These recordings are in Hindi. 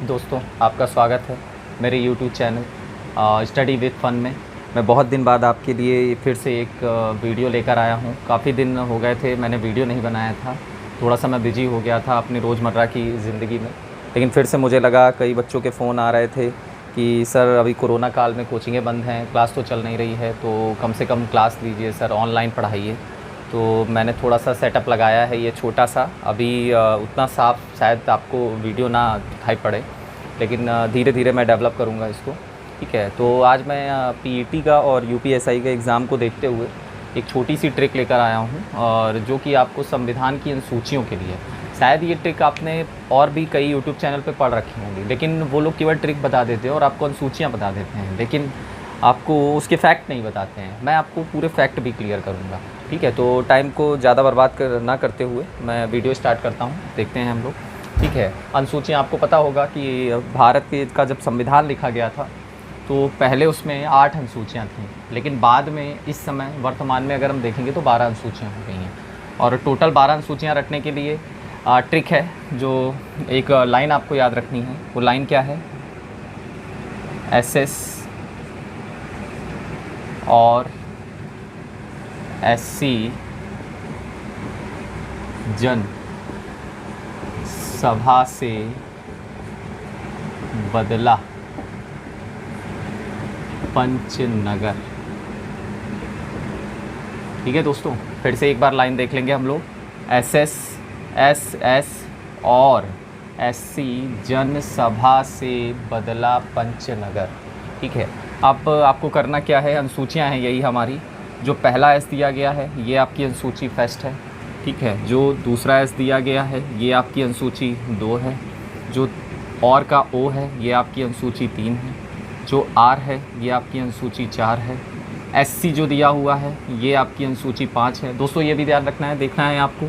दोस्तों, आपका स्वागत है मेरे YouTube channel study with fun में। मैं बहुत दिन बाद आपके लिए फिर से एक वीडियो लेकर आया हूँ। काफ़ी दिन हो गए थे मैंने वीडियो नहीं बनाया था, थोड़ा सा मैं बिजी हो गया था अपनी रोज़मर्रा की ज़िंदगी में। लेकिन फिर से मुझे लगा, कई बच्चों के फ़ोन आ रहे थे कि सर अभी कोरोना काल में कोचिंगें बंद हैं, क्लास तो चल नहीं रही है, तो कम से कम क्लास लीजिए सर, ऑनलाइन पढ़ाइए। तो मैंने थोड़ा सा सेटअप लगाया है, ये छोटा सा। अभी उतना साफ़ शायद आपको वीडियो ना दिखाई पड़े, लेकिन धीरे धीरे मैं डेवलप करूँगा इसको, ठीक है। तो आज मैं पीईटी का और यूपीएसआई के एग्ज़ाम को देखते हुए एक छोटी सी ट्रिक लेकर आया हूँ, और जो कि आपको संविधान की अनुसूचियों के लिए। शायद ये ट्रिक आपने और भी कई यूट्यूब चैनल पे पढ़ रखी होंगी, लेकिन वो लोग केवल ट्रिक बता देते हैं और आपको अनुसूचियाँ बता देते हैं, लेकिन आपको उसके फैक्ट नहीं बताते हैं। मैं आपको पूरे फैक्ट भी क्लियर करूँगा, ठीक है। तो टाइम को ज़्यादा बर्बाद ना करते हुए मैं वीडियो स्टार्ट करता हूँ, देखते हैं हम लोग, ठीक है। अनुसूचियाँ आपको पता होगा कि भारत का जब संविधान लिखा गया था तो पहले उसमें 8 अनुसूचियाँ थीं, लेकिन बाद में इस समय वर्तमान में अगर हम देखेंगे तो 12 अनुसूचियाँ हो गई हैं। और टोटल 12 अनुसूचियाँ रखने के लिए ट्रिक है, जो एक लाइन आपको याद रखनी है। वो लाइन क्या है? एसएस और एससी जन सभा से बदला पंचनगर। ठीक है दोस्तों, फिर से एक बार लाइन देख लेंगे हम लोग। एसएस और एससी जन सभा से बदला पंचनगर, ठीक है। अब आपको करना क्या है, अनुसूचियाँ हैं यही हमारी। जो पहला एस दिया गया है ये आपकी अनुसूची फर्स्ट है, ठीक है। जो दूसरा एस दिया गया है ये आपकी अनुसूची 2 है। जो और का ओ है ये आपकी अनुसूची 3 है। जो आर है ये आपकी अनुसूची 4 है। एससी जो दिया हुआ है ये आपकी अनुसूची 5 है। दोस्तों ये भी ध्यान रखना है, देखना है आपको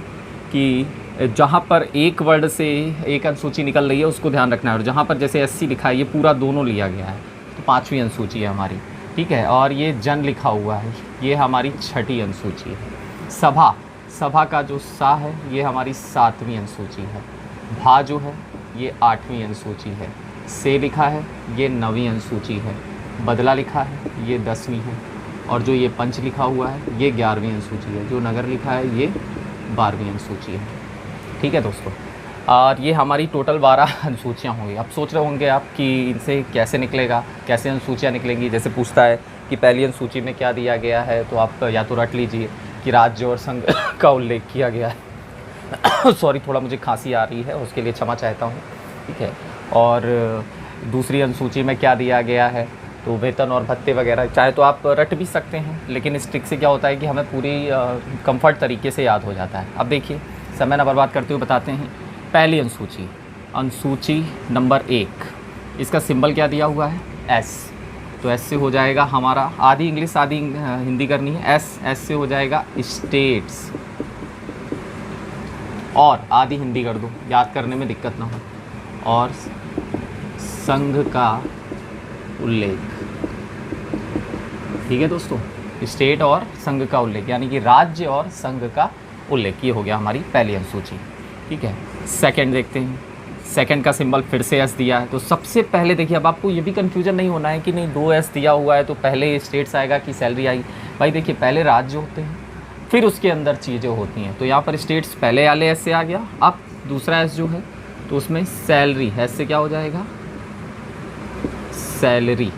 कि जहाँ पर एक वर्ड से एक अनुसूची निकल रही है उसको ध्यान रखना है, और जहाँ पर जैसे एससी लिखा है ये पूरा दोनों लिया गया है, तो 5वीं अनुसूची है हमारी, ठीक है। और ये जन लिखा हुआ है ये हमारी 6ठी अनुसूची है। सभा का जो सा है ये हमारी 7वीं अनुसूची है। भा जो है ये 8वीं अनुसूची है। से लिखा है ये 9वीं अनुसूची है। बदला लिखा है ये 10वीं है। और जो ये पंच लिखा हुआ है ये 11वीं अनुसूची है। जो नगर लिखा है ये 12वीं अनुसूची है, ठीक है दोस्तों। और ये हमारी टोटल 12 अनुसूचियाँ होंगी। अब सोच रहे होंगे आप कि इनसे कैसे निकलेगा, कैसे अनुसूचियाँ निकलेंगी। जैसे पूछता है कि पहली अनुसूची में क्या दिया गया है, तो आप या तो रट लीजिए कि राज्य और संघ का उल्लेख किया गया है। सॉरी, थोड़ा मुझे खांसी आ रही है, उसके लिए क्षमा चाहता हूँ, ठीक है। और दूसरी अनुसूची में क्या दिया गया है, तो वेतन और भत्ते वगैरह। चाहे तो आप रट भी सकते हैं, लेकिन इस ट्रिक से क्या होता है कि हमें पूरी कंफर्ट तरीके से याद हो जाता है। अब देखिए, समय ना बर्बाद करते हुए बताते हैं। पहली अनुसूची नंबर 1, इसका सिंबल क्या दिया हुआ है? एस। तो एस से हो जाएगा हमारा, आधी इंग्लिश आधी हिंदी करनी है। एस से हो जाएगा स्टेट्स, और आधी हिंदी कर दो, याद करने में दिक्कत ना हो। और संघ का उल्लेख, ठीक है दोस्तों। स्टेट और संघ का उल्लेख, यानी कि राज्य और संघ का उल्लेख, ये हो गया हमारी पहली अनुसूची, ठीक है। सेकंड देखते हैं। सेकंड का सिंबल फिर से एस दिया है। तो सबसे पहले देखिए, अब आपको ये भी कन्फ्यूजन नहीं होना है कि नहीं 2 एस दिया हुआ है तो पहले स्टेट्स आएगा कि सैलरी आई। भाई देखिए, पहले राज्य होते हैं फिर उसके अंदर चीज़ें होती हैं। तो यहाँ पर स्टेट्स पहले वाले एस से आ गया। अब दूसरा एस जो है तो उसमें सैलरी, एस से क्या हो जाएगा? सैलरी,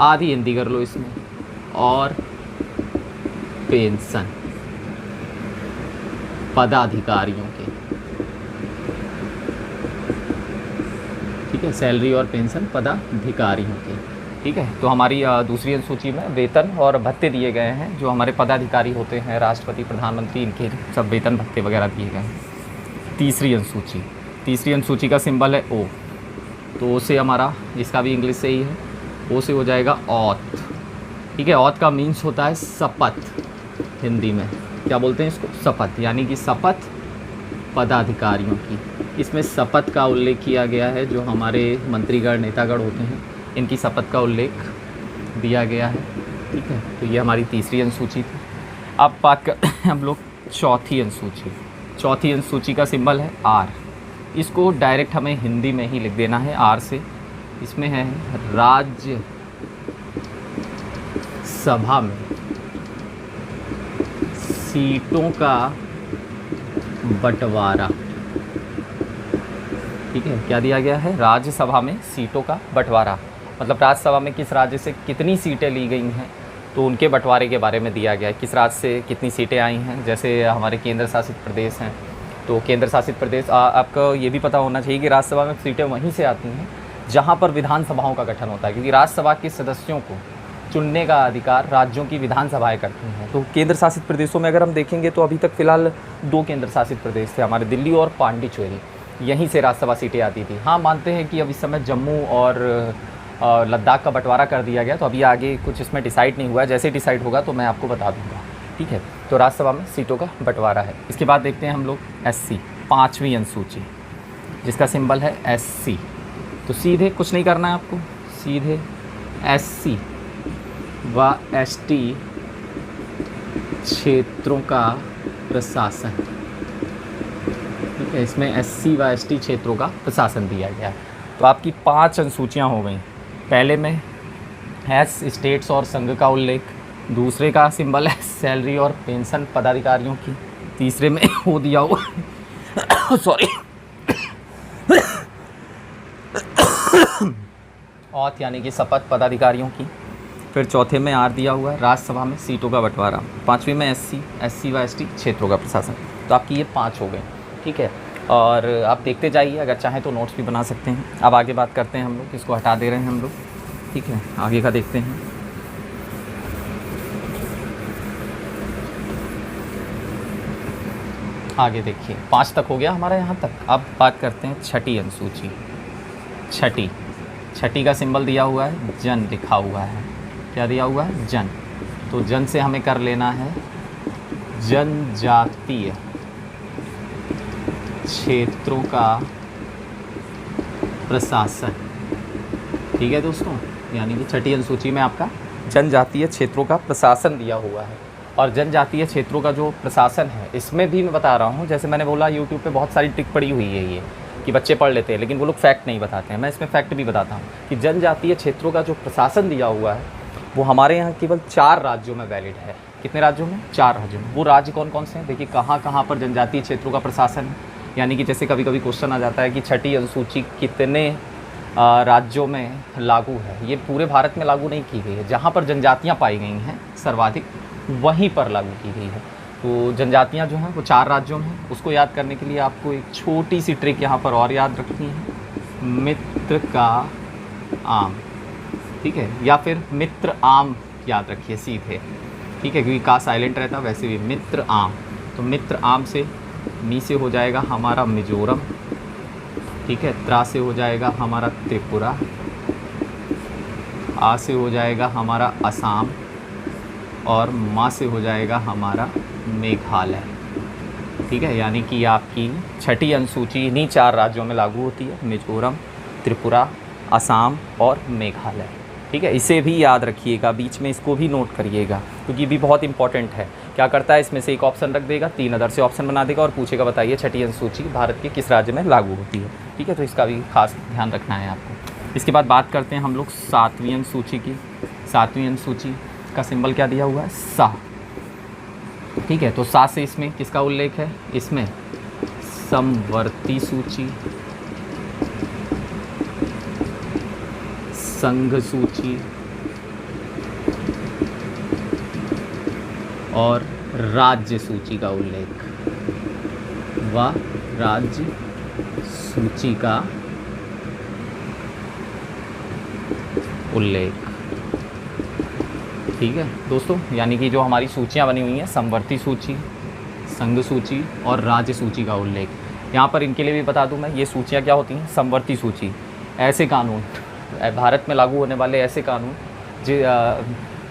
आधी हिंदी कर लो इसमें। और पेंशन पदाधिकारियों के, ठीक है। सैलरी और पेंशन पदाधिकारियों के, ठीक है। तो हमारी दूसरी अनुसूची में वेतन और भत्ते दिए गए हैं। जो हमारे पदाधिकारी होते हैं, राष्ट्रपति, प्रधानमंत्री, इनके सब वेतन भत्ते वगैरह दिए गए हैं। तीसरी अनुसूची का सिंबल है ओ। तो ओ से हमारा, इसका भी इंग्लिश से ही है, ओ से हो जाएगा औत, ठीक है। औत का मीन्स होता है शपथ, हिंदी में क्या बोलते हैं इसको? शपथ, यानी कि शपथ पदाधिकारियों की। इसमें शपथ का उल्लेख किया गया है। जो हमारे मंत्रीगण, नेतागण होते हैं, इनकी शपथ का उल्लेख दिया गया है, ठीक है। तो ये हमारी तीसरी अनुसूची थी। अब बात करते हैं हम लोग चौथी अनुसूची। चौथी अनुसूची का सिंबल है आर। इसको डायरेक्ट हमें हिंदी में ही लिख देना है आर से। इसमें है राज्य सभा में सीटों का बंटवारा। ठीक है, क्या दिया गया है? राज्यसभा में सीटों का बंटवारा, मतलब राज्यसभा में किस राज्य से कितनी सीटें ली गई हैं तो उनके बंटवारे के बारे में दिया गया है। किस राज्य से कितनी सीटें आई हैं, जैसे हमारे केंद्र शासित प्रदेश हैं तो केंद्र शासित प्रदेश आपको ये भी पता होना चाहिए कि राज्यसभा में सीटें वहीं से आती हैं जहाँ पर विधानसभाओं का गठन होता है, क्योंकि राज्यसभा के सदस्यों को चुनने का अधिकार राज्यों की विधानसभाएं करती हैं। तो केंद्र शासित प्रदेशों में अगर हम देखेंगे तो अभी तक फ़िलहाल 2 केंद्र शासित प्रदेश थे, हमारे दिल्ली और पांडिचेरी, यहीं से राज्यसभा सीटें आती थी। हाँ, मानते हैं कि अब इस समय जम्मू और लद्दाख का बंटवारा कर दिया गया, तो अभी आगे कुछ इसमें डिसाइड नहीं हुआ है, जैसे डिसाइड होगा तो मैं आपको बता दूंगा। ठीक है, तो राज्यसभा में सीटों का बंटवारा है। इसके बाद देखते हैं हम लोग एससी, 5वीं अनुसूची, जिसका सिंबल है एससी। तो सीधे कुछ नहीं करना है आपको, सीधे एससी व एसटी क्षेत्रों का प्रशासन। ठीक है, इसमें एससी व एसटी क्षेत्रों का प्रशासन दिया गया है। तो आपकी 5 अनुसूचियाँ हो गई। पहले में है स्टेट्स और संघ का उल्लेख, दूसरे का सिंबल है सैलरी और पेंशन पदाधिकारियों की, तीसरे में हो दिया हो सॉरी औथ यानी कि शपथ पदाधिकारियों की, फिर चौथे में आर दिया हुआ है राज्यसभा में सीटों का बंटवारा, 5वीं में एससी व एसटी क्षेत्रों का प्रशासन। तो आपकी ये 5 हो गए। ठीक है, और आप देखते जाइए, अगर चाहें तो नोट्स भी बना सकते हैं। अब आगे बात करते हैं हम लोग, इसको हटा दे रहे हैं हम लोग। ठीक है, आगे का देखते हैं। आगे देखिए 5 तक हो गया हमारा यहाँ तक। अब बात करते हैं छठी अनुसूची। छठी का सिंबल दिया हुआ है जन, लिखा हुआ है। क्या दिया हुआ है? जन। तो जन से हमें कर लेना है जनजातीय क्षेत्रों का प्रशासन। ठीक है दोस्तों, यानी कि छठी अनुसूची में आपका जनजातीय क्षेत्रों का प्रशासन दिया हुआ है। और जनजातीय क्षेत्रों का जो प्रशासन है, इसमें भी मैं बता रहा हूँ, जैसे मैंने बोला यूट्यूब पे बहुत सारी ट्रिक पड़ी हुई है ये कि बच्चे पढ़ लेते हैं लेकिन वो लोग फैक्ट नहीं बताते हैं। मैं इसमें फैक्ट भी बताता हूँ कि जनजातीय क्षेत्रों का जो प्रशासन दिया हुआ है वो हमारे यहाँ केवल 4 राज्यों में वैलिड है। कितने राज्यों में? 4 राज्यों में। वो राज्य कौन कौन से हैं? देखिए कहाँ कहाँ पर जनजातीय क्षेत्रों का प्रशासन है। यानी कि जैसे कभी कभी क्वेश्चन आ जाता है कि छठी अनुसूची कितने राज्यों में लागू है। ये पूरे भारत में लागू नहीं की गई है, जहाँ पर जनजातियाँ पाई गई हैं सर्वाधिक वहीं पर लागू की गई है। तो जनजातियाँ जो हैं वो 4 राज्यों में हैं। उसको याद करने के लिए आपको एक छोटी सी ट्रिक यहाँ पर और याद रखनी है, मित्र का आम। ठीक है, या फिर मित्र आम याद रखिए सीधे। ठीक है, क्योंकि का साइलेंट रहता, वैसे भी मित्र आम। तो मित्र आम से मी से हो जाएगा हमारा मिजोरम। ठीक है, त्रा से हो जाएगा हमारा त्रिपुरा, आ से हो जाएगा हमारा असम, और माँ से हो जाएगा हमारा मेघालय। ठीक है, यानी कि आपकी छठी अनुसूची इन्हीं 4 राज्यों में लागू होती है, मिजोरम, त्रिपुरा, असम और मेघालय। ठीक है, इसे भी याद रखिएगा, बीच में इसको भी नोट करिएगा क्योंकि ये भी बहुत इंपॉर्टेंट है। क्या करता है, इसमें से एक ऑप्शन रख देगा, 3 अदर से ऑप्शन बना देगा और पूछेगा बताइए छठी अनुसूची भारत के किस राज्य में लागू होती है। ठीक है, तो इसका भी खास ध्यान रखना है आपको। इसके बाद बात करते हैं हम लोग 7वीं अनुसूची की। 7वीं अनुसूची का सिंबल क्या दिया हुआ है? सा। ठीक है, तो सा से इसमें किसका उल्लेख है? इसमें समवर्ती सूची, संघ सूची और राज्य सूची का उल्लेख व राज्य सूची का उल्लेख। ठीक है दोस्तों, यानी कि जो हमारी सूचियाँ बनी हुई हैं, समवर्ती सूची, संघ सूची और राज्य सूची का उल्लेख। यहाँ पर इनके लिए भी बता दूँ मैं, ये सूचियाँ क्या होती हैं? समवर्ती सूची ऐसे कानून, भारत में लागू होने वाले ऐसे कानून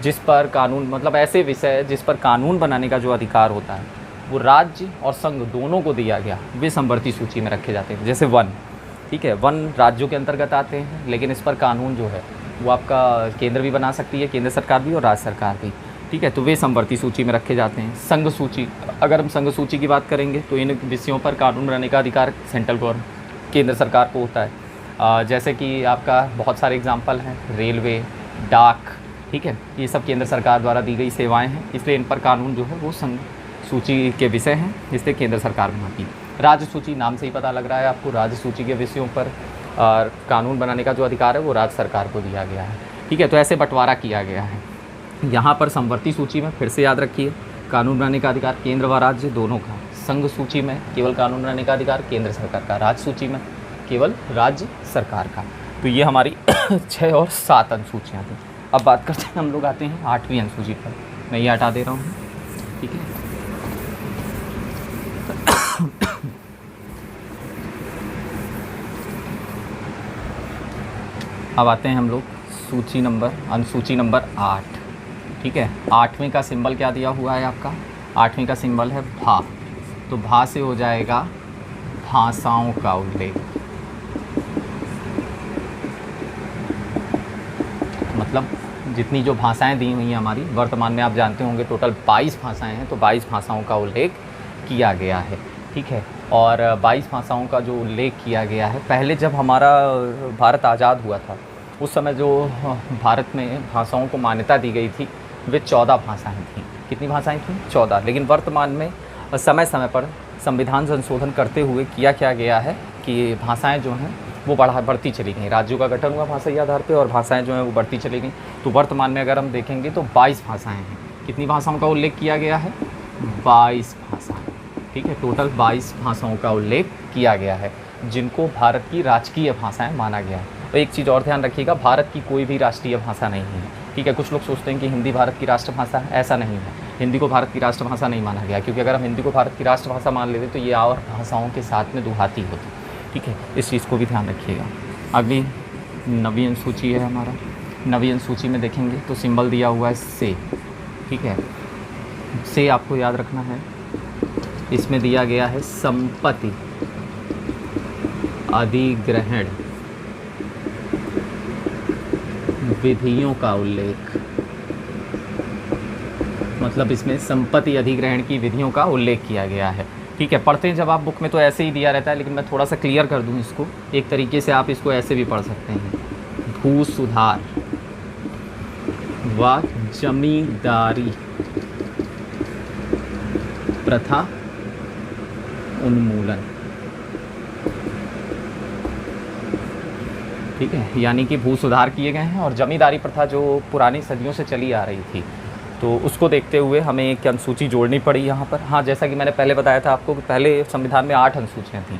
जिस पर कानून मतलब ऐसे विषय जिस पर कानून बनाने का जो अधिकार होता है वो राज्य और संघ दोनों को दिया गया, वे समवर्ती सूची में रखे जाते हैं। जैसे वन, ठीक है, वन राज्यों के अंतर्गत आते हैं लेकिन इस पर कानून जो है वो आपका केंद्र भी बना सकती है, केंद्र सरकार भी और राज्य सरकार भी। ठीक है, तो वे समवर्ती सूची में रखे जाते हैं। संघ सूची, अगर हम संघ सूची की बात करेंगे तो इन विषयों पर कानून बनाने का अधिकार सेंट्रल गवर्नमेंट केंद्र सरकार को होता है। जैसे कि आपका बहुत सारे एग्जांपल हैं, रेलवे, डाक, ठीक है, ये सब केंद्र सरकार द्वारा दी गई सेवाएं हैं, इसलिए इन पर कानून जो है वो संघ सूची के विषय हैं, जिससे केंद्र सरकार बनाती है। राज्य सूची, नाम से ही पता लग रहा है आपको, राज्य सूची के विषयों पर कानून बनाने का जो अधिकार है वो राज्य सरकार को दिया गया है, ठीक है। तो ऐसे बंटवारा किया गया है। यहाँ पर समवर्ती सूची में फिर से याद रखिए, कानून बनाने का अधिकार केंद्र व राज्य दोनों का। संघ सूची में केवल कानून बनाने का अधिकार केंद्र सरकार का, राज्य सूची में केवल राज्य सरकार का। तो ये हमारी 6 और 7 अनुसूचियाँ थी। अब बात करते हैं, हम लोग आते हैं 8वीं अनुसूची पर। मैं ये हटा दे रहा हूँ, ठीक है। अब आते हैं हम लोग अनुसूची नंबर 8, ठीक है। 8वें का सिंबल क्या दिया हुआ है आपका? 8वें का सिंबल है भा। तो भा से हो जाएगा भाषाओं का उल्लेख, मतलब जितनी जो भाषाएं दी हुई हैं हमारी, वर्तमान में आप जानते होंगे टोटल 22 भाषाएं हैं, तो 22 भाषाओं का उल्लेख किया गया है, ठीक है। और 22 भाषाओं का जो उल्लेख किया गया है, पहले जब हमारा भारत आज़ाद हुआ था उस समय जो भारत में भाषाओं को मान्यता दी गई थी वे 14 भाषाएं थीं। कितनी भाषाएं थीं? 14। लेकिन वर्तमान में समय समय पर संविधान संशोधन करते हुए क्या गया है कि भाषाएं जो हैं वो बढ़ती चली गई। राज्यों का गठन हुआ भाषाई आधार पे और भाषाएं जो हैं वो बढ़ती चली गई। तो वर्तमान में अगर हम देखेंगे तो 22 भाषाएं हैं। कितनी भाषाओं का उल्लेख किया गया है? 22 भाषाएं, ठीक है। टोटल 22 भाषाओं का उल्लेख किया गया है, जिनको भारत की राजकीय भाषाएं माना गया है। तो एक चीज़ और ध्यान रखिएगा, भारत की कोई भी राष्ट्रीय भाषा नहीं है, ठीक है। कुछ लोग सोचते हैं कि हिंदी भारत की राष्ट्रभाषा है, ऐसा नहीं है। हिंदी को भारत की राष्ट्रभाषा नहीं माना गया, क्योंकि अगर हम हिंदी को भारत की राष्ट्रभाषा मान लेते तो ये और भाषाओं के साथ में दुहाती होती, ठीक है। इस चीज़ को भी ध्यान रखिएगा। अगली 9वीं अनुसूची है हमारा। 9वीं अनुसूची में देखेंगे तो सिंबल दिया हुआ है से, ठीक है। से आपको याद रखना है, इसमें दिया गया है संपत्ति अधिग्रहण विधियों का उल्लेख, मतलब इसमें संपत्ति अधिग्रहण की विधियों का उल्लेख किया गया है, ठीक है। पढ़ते हैं जब आप बुक में तो ऐसे ही दिया रहता है, लेकिन मैं थोड़ा सा क्लियर कर दूं इसको। एक तरीके से आप इसको ऐसे भी पढ़ सकते हैं, भू सुधार व जमींदारी प्रथा उन्मूलन, ठीक है। यानी कि भू सुधार किए गए हैं और जमींदारी प्रथा जो पुरानी सदियों से चली आ रही थी, तो उसको देखते हुए हमें एक अनुसूची जोड़नी पड़ी यहाँ पर। हाँ, जैसा कि मैंने पहले बताया था आपको कि पहले संविधान में 8 अनुसूचियाँ थीं,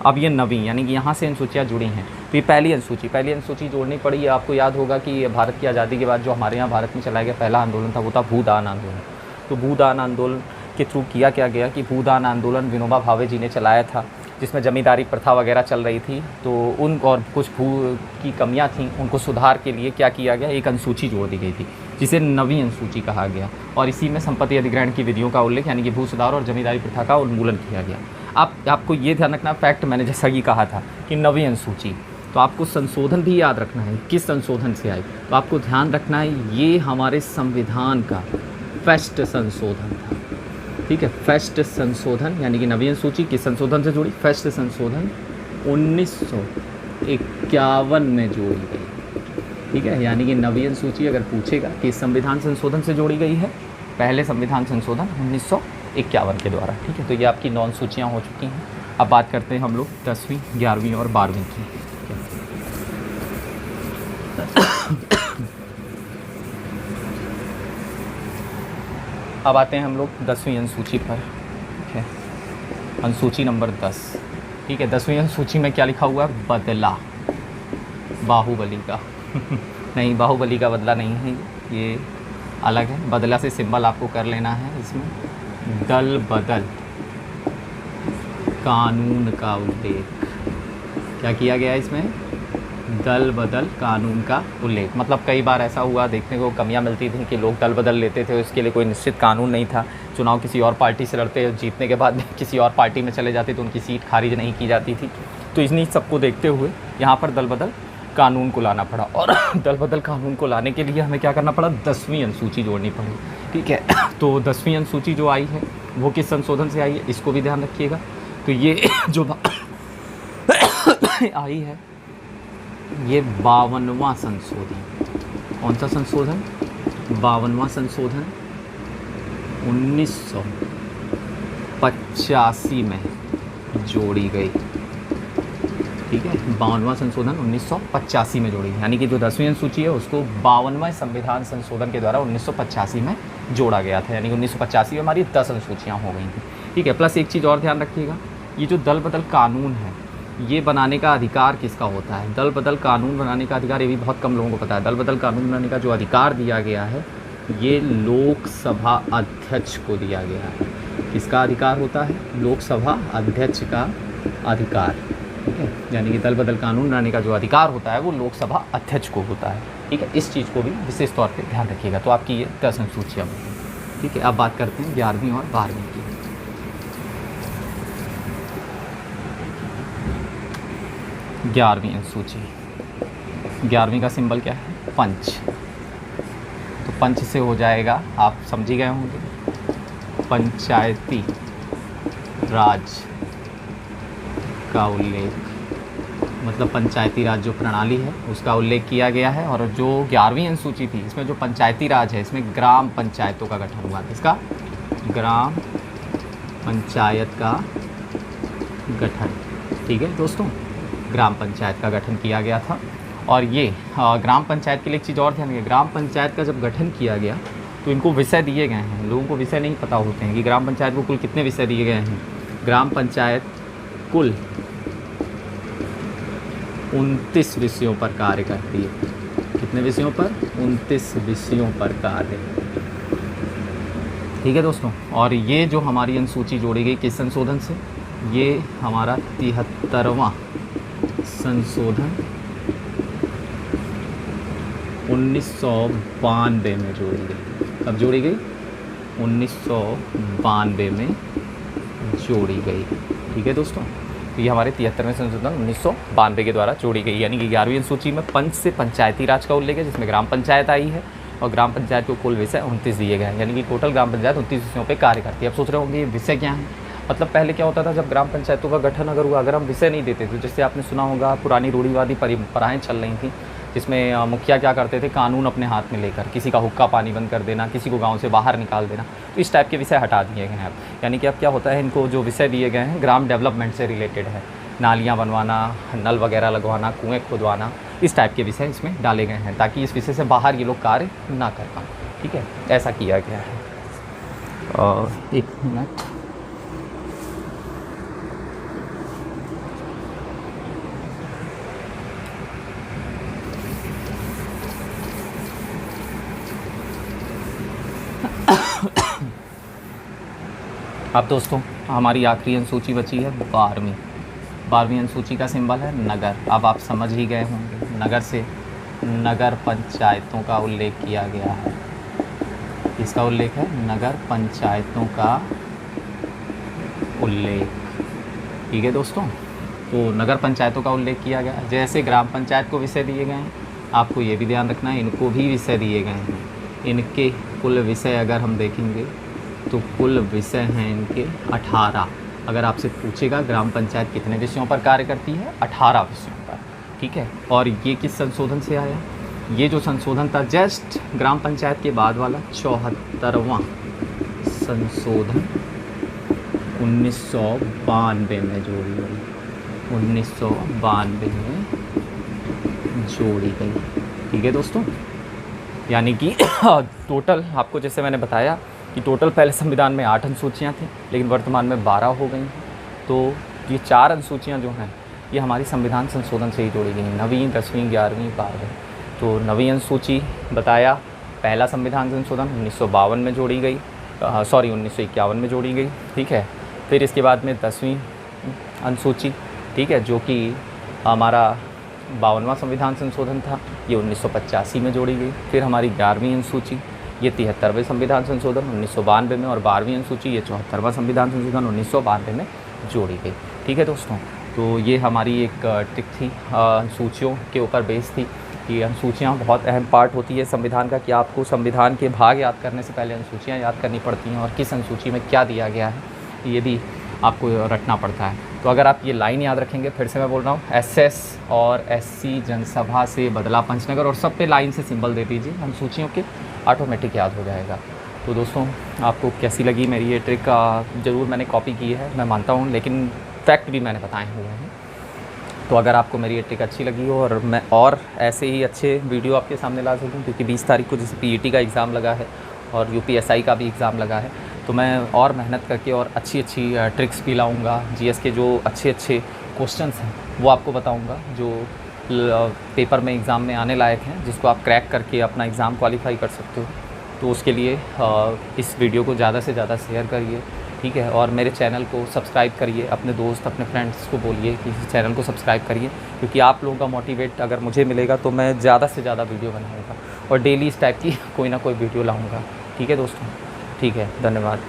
अब ये 9वीं, यानी कि यहाँ से अनुसूचियाँ जुड़ी हैं। तो ये पहली अनुसूची जोड़नी पड़ी। आपको याद होगा कि भारत की आज़ादी के बाद जो हमारे यहाँ भारत में चलाया गया पहला आंदोलन था वो था भूदान आंदोलन। तो भूदान आंदोलन के थ्रू किया क्या गया कि भूदान आंदोलन विनोबा भावे जी ने चलाया था, जिसमें ज़मींदारी प्रथा वगैरह चल रही थी। तो उन और कुछ भू की कमियां थीं, उनको सुधार के लिए क्या किया गया, एक अनुसूची जोड़ दी गई थी, जिसे 9वीं अनुसूची कहा गया। और इसी में संपत्ति अधिग्रहण की विधियों का उल्लेख, यानी कि भू सुधार और जमींदारी प्रथा का उन्मूलन किया गया। आपको ये ध्यान रखना, फैक्ट मैंने जैसा कि कहा था कि 9वीं अनुसूची, तो आपको संशोधन भी याद रखना है, किस संशोधन से आई। तो आपको ध्यान रखना है ये हमारे संविधान का फर्स्ट संशोधन था, ठीक है। फर्स्ट संशोधन, यानी कि 9वीं अनुसूची किस संशोधन से जुड़ी? फर्स्ट संशोधन 1951 में जोड़ी गई, ठीक है। यानी कि 9वीं अनुसूची अगर पूछेगा कि संविधान संशोधन से जोड़ी गई है, पहले संविधान संशोधन 1951 के द्वारा, ठीक है। तो ये आपकी 9 सूचियाँ हो चुकी हैं। अब बात करते हैं हम लोग 10वीं, 11वीं और 12वीं की। अब आते हैं हम लोग 10वीं अनुसूची पर, ठीक है। अनुसूची नंबर 10, ठीक है। 10वीं अनुसूची में क्या लिखा हुआ है? बदला, बाहुबली का नहीं, बाहुबली का बदला नहीं है, ये अलग है। बदला से सिंबल आपको कर लेना है। इसमें दल बदल कानून का उल्लेख, क्या किया गया इसमें? दल बदल कानून का उल्लेख। मतलब कई बार ऐसा हुआ, देखने को कमियां मिलती थी कि लोग दल बदल लेते थे, उसके लिए कोई निश्चित कानून नहीं था। चुनाव किसी और पार्टी से लड़ते, जीतने के बाद किसी और पार्टी में चले जाते तो उनकी सीट खारिज नहीं की जाती थी। तो इन्हीं सबको देखते हुए यहाँ पर दल बदल कानून को लाना पड़ा। और दल बदल कानून को लाने के लिए हमें क्या करना पड़ा? 10वीं अनुसूची जोड़नी पड़ी, ठीक है। तो 10वीं अनुसूची जो आई है वो किस संशोधन से आई है, इसको भी ध्यान रखिएगा। तो ये जो आई है ये 52वां संशोधन। कौन सा संशोधन? 52वां संशोधन 1985 में जोड़ी गई। ठीक है, 52वां संशोधन 1985 में जोड़ी, यानी कि जो 10वीं अनुसूची है उसको 52वें संविधान संशोधन के द्वारा 1985 में जोड़ा गया था, यानी कि 1985 में हमारी 10 अनुसूचियाँ हो गई थी। ठीक है, प्लस एक चीज़ और ध्यान रखिएगा, ये जो दल बदल कानून है ये बनाने का अधिकार किसका होता है? दल बदल कानून बनाने का अधिकार, ये भी बहुत कम लोगों को पता है। दल बदल कानून बनाने का जो अधिकार दिया गया है ये लोकसभा अध्यक्ष को दिया गया है। किसका अधिकार होता है? लोकसभा अध्यक्ष का अधिकार। ठीक है, यानी कि दल बदल कानून बनाने का जो अधिकार होता है वो लोकसभा अध्यक्ष को होता है। ठीक है, इस चीज़ को भी विशेष तौर पे ध्यान रखिएगा। तो आपकी ये 10 अनुसूचियाँ होंगी। ठीक है, अब बात करते हैं 11वीं और 12वीं की। 11वीं अनुसूची, 11वीं का सिंबल क्या है? पंच। तो पंच से हो जाएगा, आप समझ ही गए होंगे, पंचायती राज का उल्लेख, मतलब पंचायती राज जो प्रणाली है उसका उल्लेख किया गया है। और जो 11वीं अनुसूची थी इसमें जो पंचायती राज है इसमें ग्राम पंचायतों का गठन हुआ था। इसका ग्राम पंचायत का गठन। ठीक है दोस्तों, ग्राम पंचायत का गठन किया गया था। और ये ग्राम पंचायत के लिए एक चीज़ और ध्यान रखिए, ग्राम पंचायत का जब गठन किया गया तो इनको विषय दिए गए हैं। लोगों को विषय नहीं पता होते हैं कि ग्राम पंचायत को कुल कितने विषय दिए गए हैं। ग्राम पंचायत कुल 29 विषयों पर कार्य करती है। कितने विषयों पर? 29 विषयों पर कार्य। ठीक है दोस्तों, और ये जो हमारी अनुसूची जोड़ी गई किस संशोधन से? ये हमारा 73वां संशोधन 1992 में जोड़ी गई। कब जोड़ी गई? 1992 में जोड़ी गई। ठीक है दोस्तों, तो ये हमारे 73वें संशोधन 1992 के द्वारा जोड़ी गई। यानी कि 11वीं अनुसूची में पंच से पंचायती राज का उल्लेख है जिसमें ग्राम पंचायत आई है, और ग्राम पंचायत को कुल विषय 29 दिए गए हैं, यानी कि टोटल ग्राम पंचायत 29 विषयों पे कार्य करती है। अब सोच रहे होंगे ये विषय क्या है? मतलब पहले क्या होता था, जब ग्राम पंचायतों का गठन अगर हुआ, अगर हम विषय नहीं देते थे, जैसे आपने सुना होगा पुरानी रूढ़िवादी परंपराएं चल रही थी जिसमें मुखिया क्या करते थे, कानून अपने हाथ में लेकर किसी का हुक्का पानी बंद कर देना, किसी को गांव से बाहर निकाल देना, तो इस टाइप के विषय हटा दिए गए हैं अब। यानी कि अब क्या होता है, इनको जो विषय दिए गए हैं ग्राम डेवलपमेंट से रिलेटेड है, नालियाँ बनवाना, नल वगैरह लगवाना, कुएँ खुदवाना, इस टाइप के विषय इसमें डाले गए हैं ताकि इस विषय से बाहर ये लोग कार्य ना कर पाएँ। ठीक है, ऐसा किया गया है। और एक मिनट, अब दोस्तों हमारी आखिरी अनुसूची बची है 12वीं अनुसूची का सिंबल है नगर। अब आप समझ ही गए होंगे, नगर से नगर पंचायतों का उल्लेख किया गया है। इसका उल्लेख है नगर पंचायतों का उल्लेख। ठीक है दोस्तों, तो नगर पंचायतों का उल्लेख किया गया है। जैसे ग्राम पंचायत को विषय दिए गए हैं, आपको ये भी ध्यान रखना है इनको भी विषय दिए गए हैं। इनके कुल विषय अगर हम देखेंगे तो कुल विषय हैं इनके 18। अगर आपसे पूछेगा ग्राम पंचायत कितने विषयों पर कार्य करती है, 18 विषयों पर। ठीक है, और ये किस संशोधन से आया? ये जो संशोधन था जस्ट ग्राम पंचायत के बाद वाला 74वां संशोधन 1992 में जोड़ी गई। 1992 में जोड़ी गई। ठीक है दोस्तों, यानी कि टोटल आपको जैसे मैंने बताया कि टोटल पहले संविधान में 8 अनुसूचियाँ थी, लेकिन वर्तमान में 12 हो गई हैं। तो ये 4 अनुसूचियाँ जो हैं ये हमारी संविधान संशोधन से ही जोड़ी गई हैं, 9वीं, 10वीं, 11वीं, 12वीं। तो 9वीं अनुसूची बताया, पहला संविधान संशोधन 1952 में जोड़ी गई, 1951 में जोड़ी गई। ठीक है, फिर इसके बाद में 10वीं अनुसूची, ठीक है, जो कि हमारा 52वां संविधान संशोधन था, ये 1985 में जोड़ी गई। फिर हमारी 11वीं अनुसूची, ये 73वें संविधान संशोधन 1992 में, और 12वीं अनुसूची ये 74वां संविधान संशोधन 1992 में जोड़ी गई। ठीक है दोस्तों, तो ये हमारी एक ट्रिक थी, अनुसूचियों के ऊपर बेस थी कि अनुसूचियाँ बहुत अहम पार्ट होती है संविधान का, कि आपको संविधान के भाग याद करने से पहले अनुसूचियाँ याद करनी पड़ती हैं और किस अनुसूची में क्या दिया गया है। यदि आपको रटना पड़ता है। तो अगर आप ये लाइन याद रखेंगे, फिर से मैं बोल रहा हूँ, SS और SC जनसभा से बदला पंचनगर, और सब पे लाइन से सिंबल दे दीजिए अनुसूचियों के, ऑटोमेटिक याद हो जाएगा। तो दोस्तों आपको कैसी लगी मेरी ये ट्रिक? ज़रूर मैंने कॉपी की है मैं मानता हूँ, लेकिन फैक्ट भी मैंने बताए हुए हैं। तो अगर आपको मेरी ये ट्रिक अच्छी लगी हो और मैं और ऐसे ही अच्छे वीडियो आपके सामने ला सकूँ, क्योंकि 20 तारीख को जैसे PET का एग्ज़ाम लगा है और UPSI का भी एग्ज़ाम लगा है, तो मैं और मेहनत करके और अच्छी ट्रिक्स भी लाऊँगा। GS के जो अच्छे क्वेश्चंस हैं वो आपको बताऊँगा, जो पेपर में एग्ज़ाम में आने लायक हैं, जिसको आप क्रैक करके अपना एग्ज़ाम क्वालिफाई कर सकते हो। तो उसके लिए इस वीडियो को ज़्यादा से ज़्यादा शेयर करिए, ठीक है, और मेरे चैनल को सब्सक्राइब करिए। अपने दोस्त अपने फ्रेंड्स को बोलिए कि इस चैनल को सब्सक्राइब करिए, क्योंकि आप लोगों का मोटिवेट अगर मुझे मिलेगा तो मैं ज़्यादा से ज़्यादा वीडियो बनाऊँगा और डेली इस टाइप की कोई ना कोई वीडियो लाऊँगा। ठीक है दोस्तों, ठीक है, धन्यवाद।